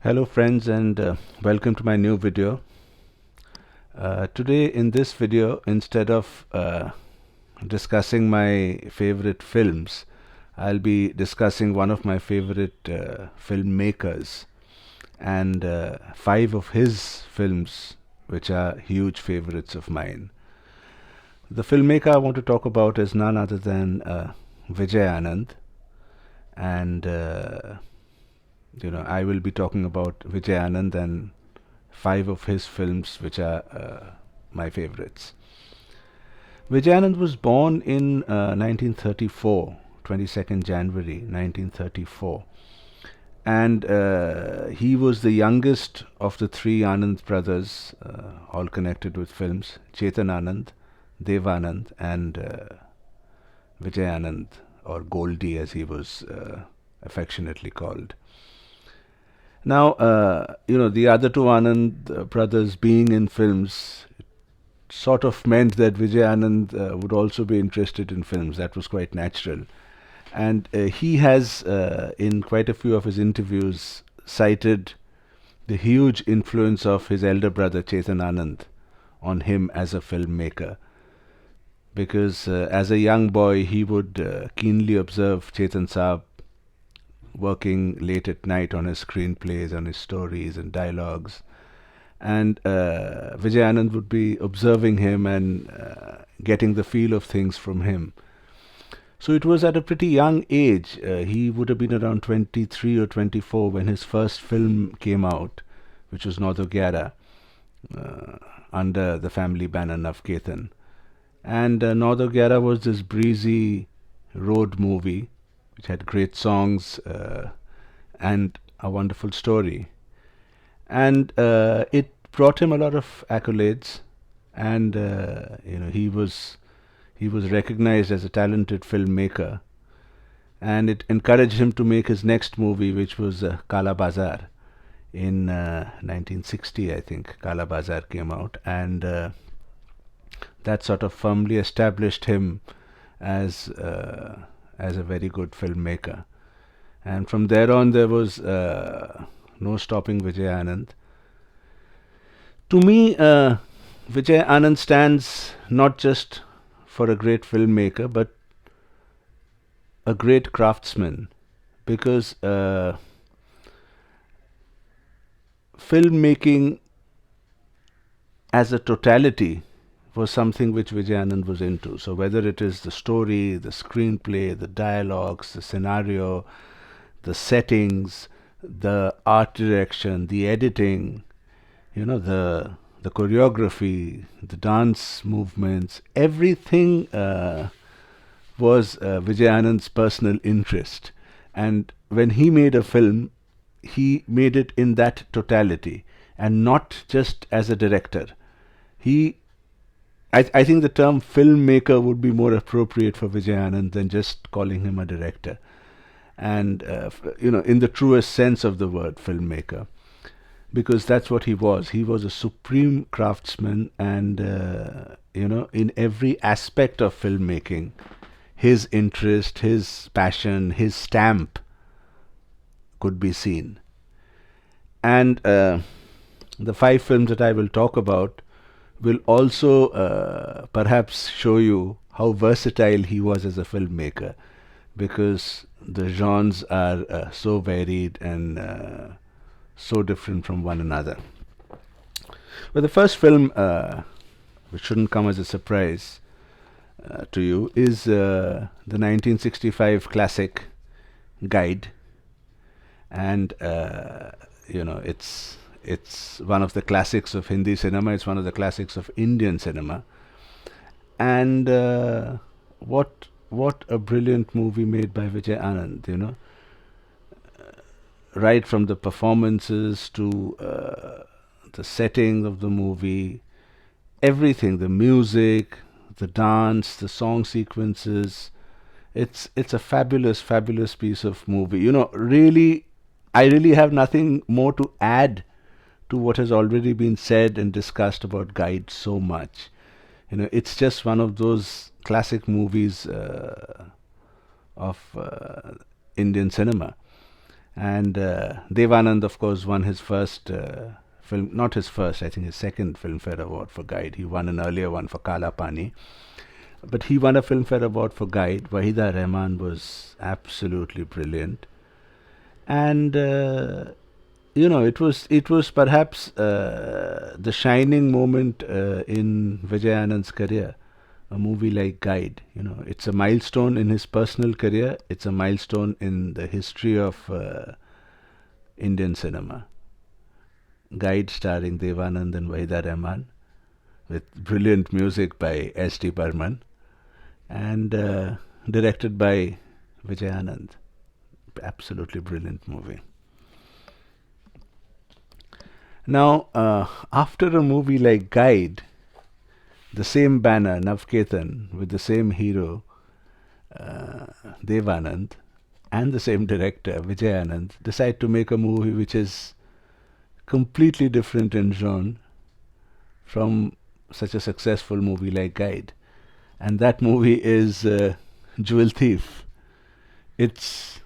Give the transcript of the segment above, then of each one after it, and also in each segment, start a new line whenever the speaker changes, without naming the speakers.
Hello friends and welcome to my new video. Today in this video, instead of discussing my favorite films, I'll be discussing one of my favorite filmmakers and five of his films which are huge favorites of mine. The filmmaker I want to talk about is none other than Vijay Anand, and I will be talking about Vijay Anand and five of his films which are my favorites. Vijay Anand was born in 1934, 22nd January 1934, and he was the youngest of the three Anand brothers, all connected with films: Chetan Anand, Dev Anand, and Vijay Anand, or Goldie as he was affectionately called. Now, the other two Anand brothers being in films sort of meant that Vijay Anand would also be interested in films. That was quite natural. And he has, in quite a few of his interviews, cited the huge influence of his elder brother Chetan Anand on him as a filmmaker. Because as a young boy, he would keenly observe Chetan Saab working late at night on his screenplays, on his stories and dialogues. And Vijay Anand would be observing him and getting the feel of things from him. So it was at a pretty young age. He would have been around 23 or 24 when his first film came out, which was Naud Gyara, under the family banner Navketan. And Naud Gyara was this breezy road movie which had great songs and a wonderful story. And it brought him a lot of accolades, and he was recognized as a talented filmmaker, and it encouraged him to make his next movie, which was Kala Bazaar in 1960, I think. Kala Bazaar came out, and that sort of firmly established him as a very good filmmaker. And from there on, there was no stopping Vijay Anand. To me, Vijay Anand stands not just for a great filmmaker, but a great craftsman, because filmmaking as a totality was something which Vijay Anand was into. So whether it is the story, the screenplay, the dialogues, the scenario, the settings, the art direction, the editing, the choreography, the dance movements, everything was Vijay Anand's personal interest. And when he made a film, he made it in that totality and not just as a director. I think the term filmmaker would be more appropriate for Vijay Anand than just calling him a director. And, in the truest sense of the word, filmmaker. Because that's what he was. He was a supreme craftsman, and, in every aspect of filmmaking, his interest, his passion, his stamp could be seen. And the five films that I will talk about will also perhaps show you how versatile he was as a filmmaker, because the genres are so varied and so different from one another. But the first film, which shouldn't come as a surprise to you, is the 1965 classic Guide. And it's one of the classics of Hindi cinema. It's one of the classics of Indian cinema. And what a brilliant movie made by Vijay Anand, right from the performances to the setting of the movie, everything, the music, the dance, the song sequences. It's a fabulous, fabulous piece of movie. Really, I really have nothing more to add to what has already been said and discussed about Guide so much. It's just one of those classic movies of Indian cinema. And Dev Anand, of course, won his first film, not his first, I think his second Filmfare Award for Guide. He won an earlier one for Kala Pani, but he won a Filmfare Award for Guide. Wahida Rahman was absolutely brilliant, and it was perhaps the shining moment in Vijay Anand's career. A movie like Guide, it's a milestone in his personal career. It's a milestone in the history of Indian cinema. Guide starring Devanand and Wahida Rahman, with brilliant music by S.T. Burman, and directed by Vijay Anand. Absolutely brilliant movie. Now, after a movie like Guide, the same banner, Navketan, with the same hero, uh, Dev Anand, and the same director, Vijay Anand, decide to make a movie which is completely different in genre from such a successful movie like Guide. And that movie is Jewel Thief. It's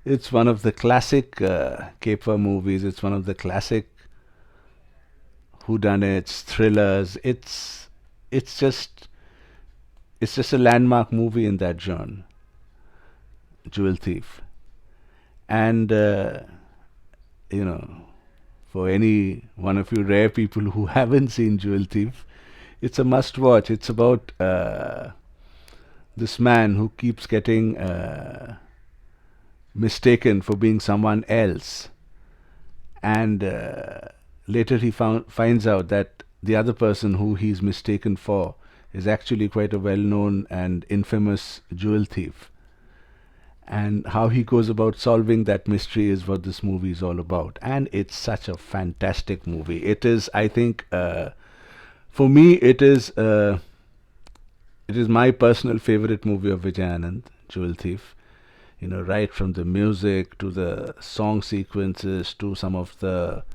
it's one of the classic caper movies. It's one of the classic whodunits, thrillers. It's just it's just a landmark movie in that genre, Jewel Thief. And you know, for any one of you rare people who haven't seen Jewel Thief, it's a must watch. It's about this man who keeps getting mistaken for being someone else, and later he finds out that the other person who he's mistaken for is actually quite a well-known and infamous jewel thief. And how he goes about solving that mystery is what this movie is all about. And it's such a fantastic movie. It is, I think, for me, it is my personal favorite movie of Vijay Anand, Jewel Thief. Right from the music to the song sequences to some of the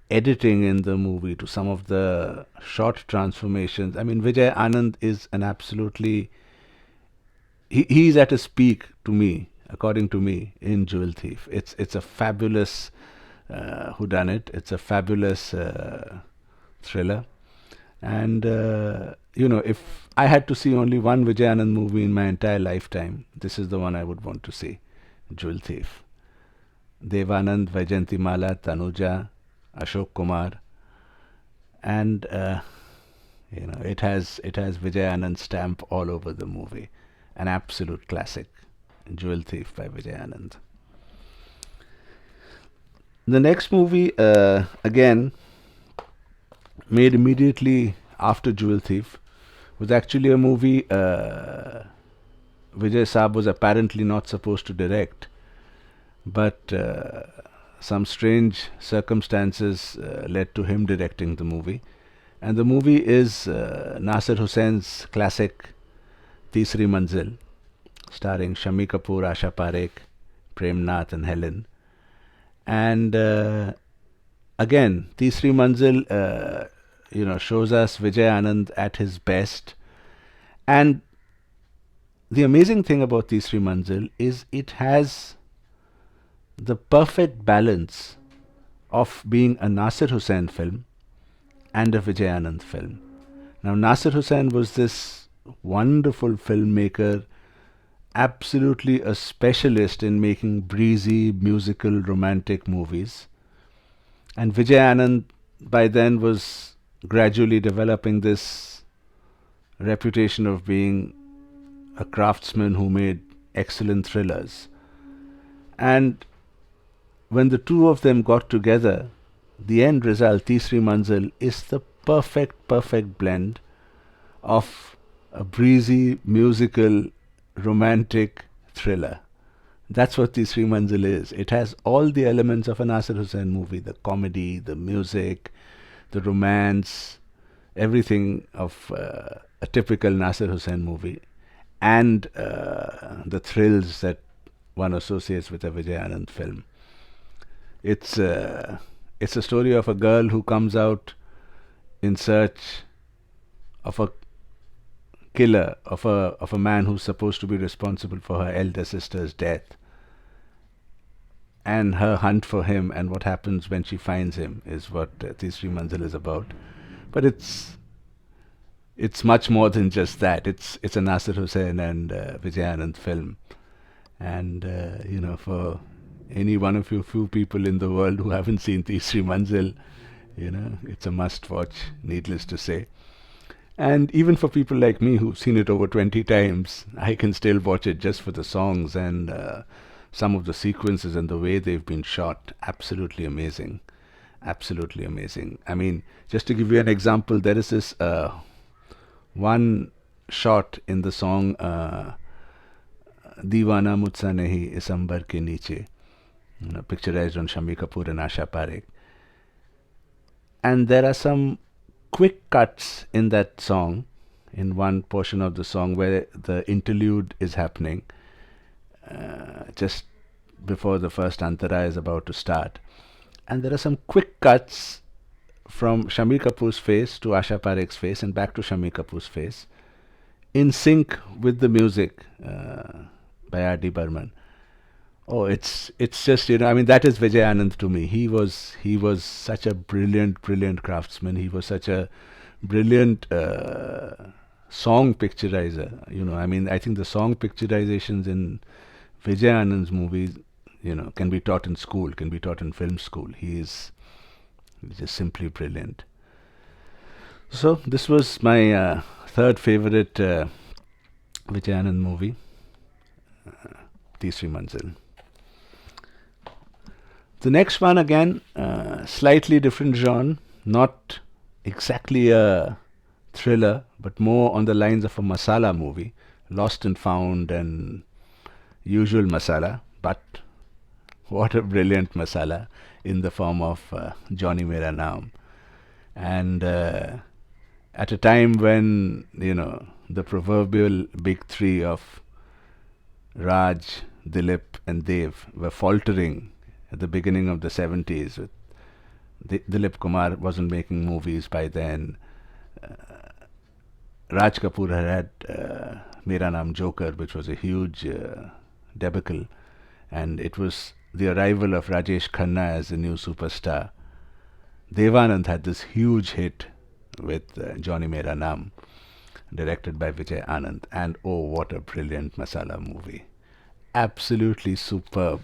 editing in the movie to some of the short transformations. I mean, Vijay Anand is an absolutely he's at his peak to me, according to me, in Jewel Thief. It's a fabulous whodunit. It's a fabulous thriller. And if I had to see only one Vijay Anand movie in my entire lifetime, this is the one I would want to see, Jewel Thief. Devanand, Vaijayanti Mala, Tanuja, Ashok Kumar, and it has Vijay Anand's stamp all over the movie. An absolute classic, Jewel Thief by Vijay Anand. The next movie, again made immediately after Jewel Thief, was actually a movie Vijay Saab was apparently not supposed to direct, but some strange circumstances led to him directing the movie. And the movie is Nasir Hussein's classic Teesri Manzil, starring Shami Kapoor, Asha Parekh, Prem Nath, and Helen. And again, Teesri Manzil, shows us Vijay Anand at his best. And the amazing thing about Teesri Manzil is it has the perfect balance of being a Nasir Hussain film and a Vijay Anand film. Now, Nasir Hussain was this wonderful filmmaker, absolutely a specialist in making breezy, musical, romantic movies. And Vijay Anand by then was gradually developing this reputation of being a craftsman who made excellent thrillers. And when the two of them got together, the end result, Teesri Manzil, is the perfect blend of a breezy, musical, romantic thriller. That's what Teesri Manzil is. It has all the elements of a Nasir Hussain movie: the comedy, the music, the romance, everything of a typical Nasir Hussain movie, and the thrills that one associates with a Vijay Anand film. It's a story of a girl who comes out in search of a killer, of a man who's supposed to be responsible for her elder sister's death. and her hunt for him and what happens when she finds him is what Tisri Manzil is about. But it's much more than just that. It's a Nasir Hussain and Vijay Anand film, and for any one of you few people in the world who haven't seen Tisri Manzil, it's a must watch, needless to say. And even for people like me who've seen it over 20 times, I can still watch it just for the songs and some of the sequences and the way they've been shot. Absolutely amazing. Absolutely amazing. I mean, just to give you an example, there is this one shot in the song Deewana Mujhsa Nahi Is Ambar Ke Niche, picturized on Shami Kapoor and Asha Parekh. And there are some quick cuts in that song, in one portion of the song where the interlude is happening just before the first antara is about to start. And there are some quick cuts from Shami Kapoor's face to Asha Parekh's face and back to Shami Kapoor's face in sync with the music by R.D. Burman. Oh, it's just, I mean, that is Vijay Anand to me. He was such a brilliant craftsman. He was such a brilliant song picturizer. I mean, I think the song picturizations in Vijay Anand's movies, can be taught in school, can be taught in film school. He's just simply brilliant. So this was my third favorite Vijay Anand movie, Tisri Manzil. The next one, again, slightly different genre, not exactly a thriller, but more on the lines of a masala movie, Lost and Found and usual masala, but what a brilliant masala in the form of Johnny Mera Naam. And at a time when, the proverbial big three of Raj, Dilip and Dev were faltering at the beginning of the 70s. Dilip Kumar wasn't making movies by then. Raj Kapoor had Mera Naam Joker, which was a huge debacle, and it was the arrival of Rajesh Khanna as the new superstar. Devanand had this huge hit with Johnny Mera Naam, directed by Vijay Anand, and oh, what a brilliant masala movie. Absolutely superb,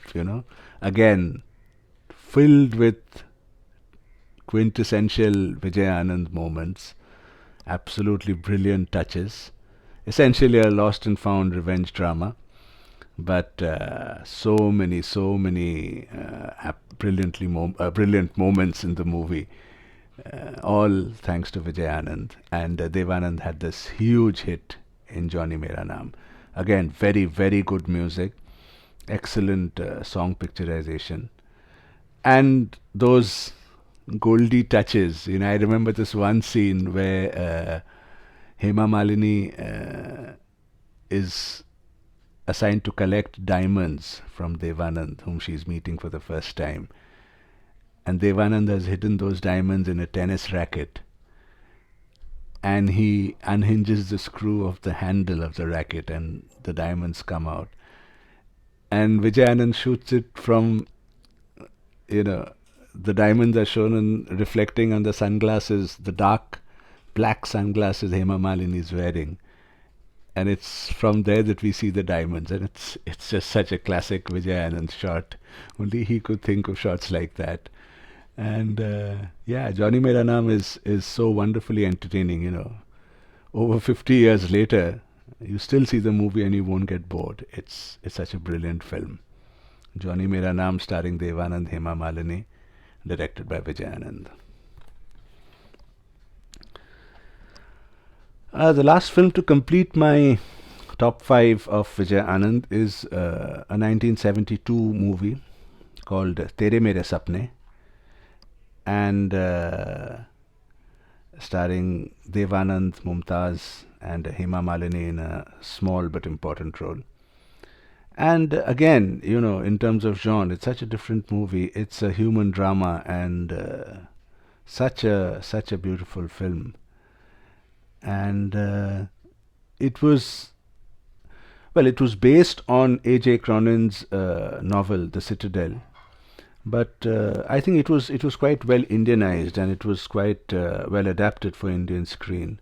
Again, filled with quintessential Vijay Anand moments, absolutely brilliant touches. Essentially a lost and found revenge drama, but so many brilliant moments in the movie, all thanks to Vijay Anand. And Devanand had this huge hit in Johnny Mera Naam. Again, very good music, excellent song picturization, and those Goldie touches. I remember this one scene where Hema Malini is assigned to collect diamonds from Devanand, whom she's meeting for the first time. And Devanand has hidden those diamonds in a tennis racket. And he unhinges the screw of the handle of the racket and the diamonds come out. And Vijay Anand shoots it from, the diamonds are shown and reflecting on the sunglasses, the dark black sunglasses Hema Malini is wearing. And it's from there that we see the diamonds. And it's just such a classic Vijay Anand shot. Only he could think of shots like that. And Johnny Mera Naam is so wonderfully entertaining, Over 50 years later, you still see the movie and you won't get bored. It's such a brilliant film. Johnny Mera Naam, starring Devanand, Hema Malini, directed by Vijay Anand. The last film to complete my top 5 of Vijay Anand is a 1972 movie called Tere Mere Sapne, and starring Devanand, Mumtaz and Hema Malini in a small but important role. And again, in terms of genre, it's such a different movie. It's a human drama and such a beautiful film. And it was based on A.J. Cronin's novel, The Citadel. But I think it was quite well Indianized, and it was quite well adapted for Indian screen.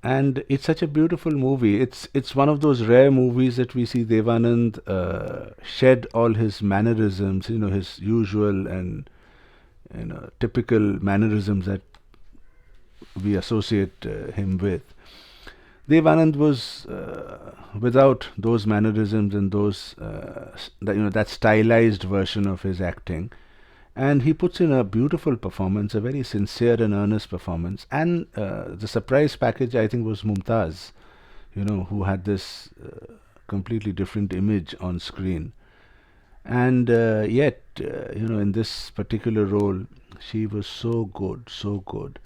And it's such a beautiful movie. It's one of those rare movies that we see Devanand shed all his mannerisms, his usual and typical mannerisms that we associate him with. Dev Anand was without those mannerisms and that stylized version of his acting, and he puts in a beautiful performance, a very sincere and earnest performance. And the surprise package, I think, was Mumtaz, who had this completely different image on screen, and yet, in this particular role, she was so good, so good.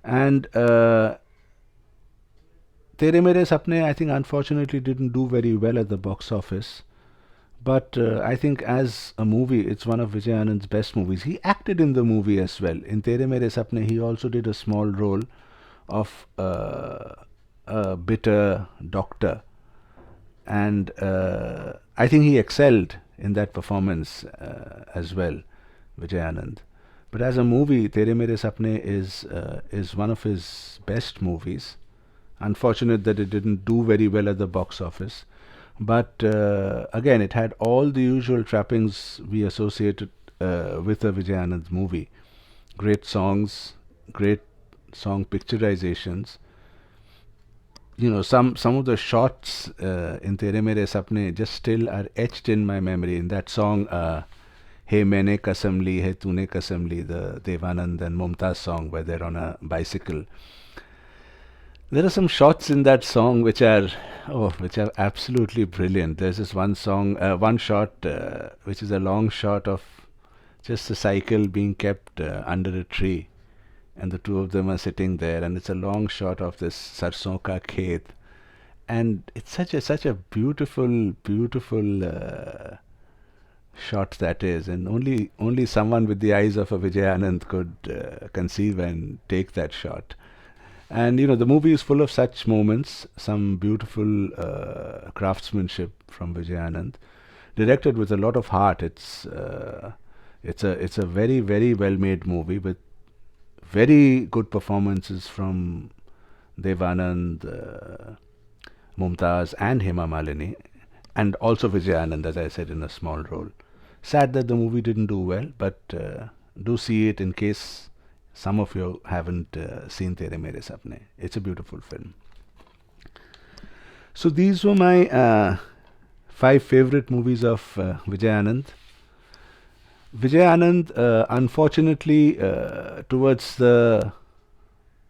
And Tere Mere Sapne, I think, unfortunately didn't do very well at the box office. But I think as a movie, it's one of Vijay Anand's best movies. He acted in the movie as well. In Tere Mere Sapne, he also did a small role of a bitter doctor. And I think he excelled in that performance as well, Vijay Anand. But as a movie, Tere Mere Sapne is one of his best movies. Unfortunate that it didn't do very well at the box office. But again, it had all the usual trappings we associated with a Vijay Anand movie. Great songs, great song picturizations. Some of the shots in Tere Mere Sapne just still are etched in my memory. In that song, Hey Maine Kasam Li, Hey Tune Kasam Li, the Devanand and Mumtaz song where they're on a bicycle. There are some shots in that song which are absolutely brilliant. There's this one shot which is a long shot of just a cycle being kept under a tree, and the two of them are sitting there, and it's a long shot of this sarson ka khet, and it's such a beautiful, beautiful shot that is, and only someone with the eyes of a Vijay Anand could conceive and take that shot. And the movie is full of such moments, some beautiful craftsmanship from Vijay Anand, directed with a lot of heart. It's a very, very well made movie with very good performances from Dev Anand, Mumtaz, and Hema Malini, and also Vijay Anand, as I said, in a small role. Sad that the movie didn't do well, but do see it in case some of you haven't seen Tere Mere Sapne. It's a beautiful film. So these were my 5 favorite movies of Vijay Anand. Vijay Anand, unfortunately, towards the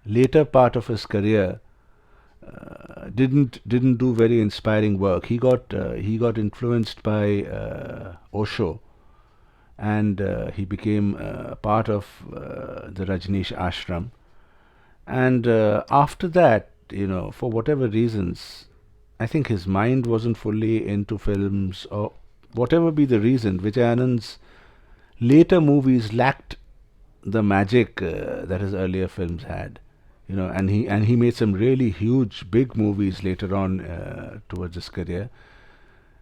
later part of his career, didn't do very inspiring work. He got influenced by Osho, and he became part of the Rajneesh ashram. And after that, for whatever reasons, I think his mind wasn't fully into films, or whatever be the reason, Vijay Anand's later movies lacked the magic that his earlier films had. And he made some really huge, big movies later on towards his career.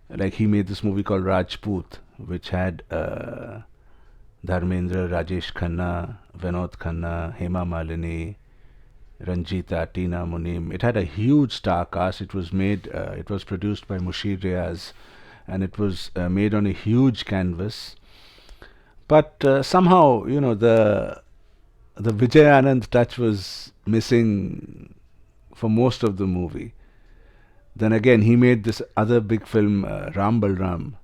Like he made this movie called Rajput, which had Dharmendra, Rajesh Khanna, Vinod Khanna, Hema Malini, Ranjita, Tina Munim. It had a huge star cast. It was produced by Mushir Riaz, and it was made on a huge canvas. But somehow, the Vijay Anand touch was missing for most of the movie. Then again, he made this other big film, Ram Balram,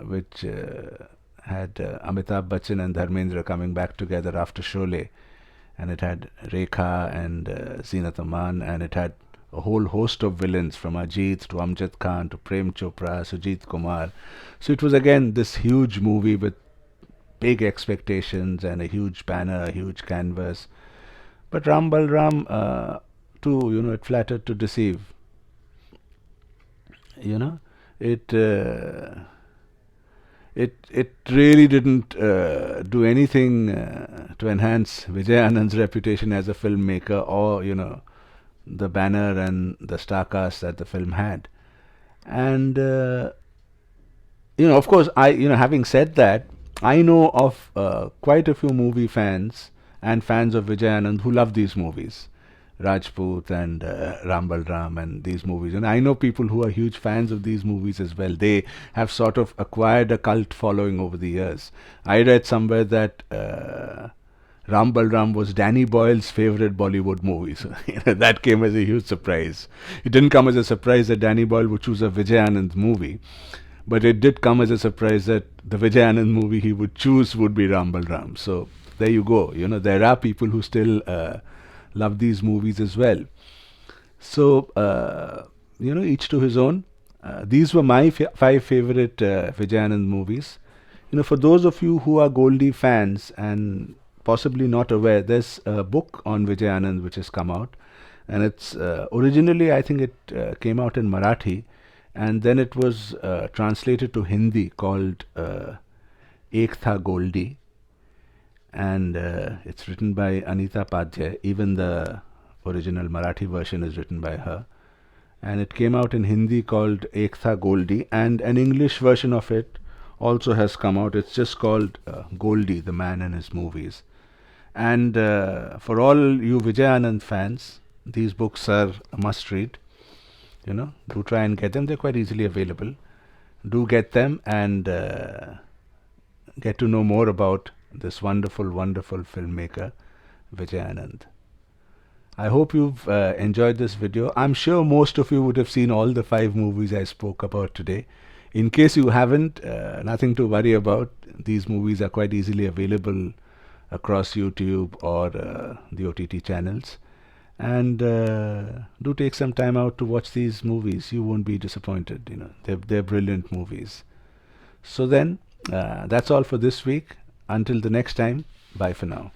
which had Amitabh Bachchan and Dharmendra coming back together after Sholay, and it had Rekha and Zeenat Aman, and it had a whole host of villains from Ajit to Amjad Khan to Prem Chopra, Sujit Kumar. So it was again this huge movie with big expectations and a huge banner, a huge canvas. But Ram Balram, too, it flattered to deceive. It it really didn't do anything to enhance Vijay Anand's reputation as a filmmaker, or the banner and the star cast that the film had. And of course, having said that, I know of quite a few movie fans and fans of Vijay Anand who love these movies. Rajput and Ram Balram and these movies. And I know people who are huge fans of these movies as well. They have sort of acquired a cult following over the years. I read somewhere that Ram Balram was Danny Boyle's favorite Bollywood movie. So that came as a huge surprise. It didn't come as a surprise that Danny Boyle would choose a Vijay Anand movie, but it did come as a surprise that the Vijay Anand movie he would choose would be Ram Balram. So there you go. There are people who still love these movies as well. So, each to his own. These were my five favorite Vijay Anand movies. For those of you who are Goldie fans and possibly not aware, there's a book on Vijay Anand which has come out, and it's originally I think it came out in Marathi, and then it was translated to Hindi called Ek Tha Goldie, and it's written by Anita Padhyay. Even the original Marathi version is written by her, and it came out in Hindi called Ek Tha Goldie, and an English version of it also has come out. It's just called Goldie, the Man and His Movies. And for all you Vijay Anand fans, these books are a must read. Do try and get them. They're quite easily available. Do get them and get to know more about this wonderful, wonderful filmmaker, Vijay Anand. I hope you've enjoyed this video. I'm sure most of you would have seen all the 5 movies I spoke about today. In case you haven't, nothing to worry about. These movies are quite easily available across YouTube or the OTT channels. And do take some time out to watch these movies. You won't be disappointed. They're brilliant movies. So then, that's all for this week. Until the next time, bye for now.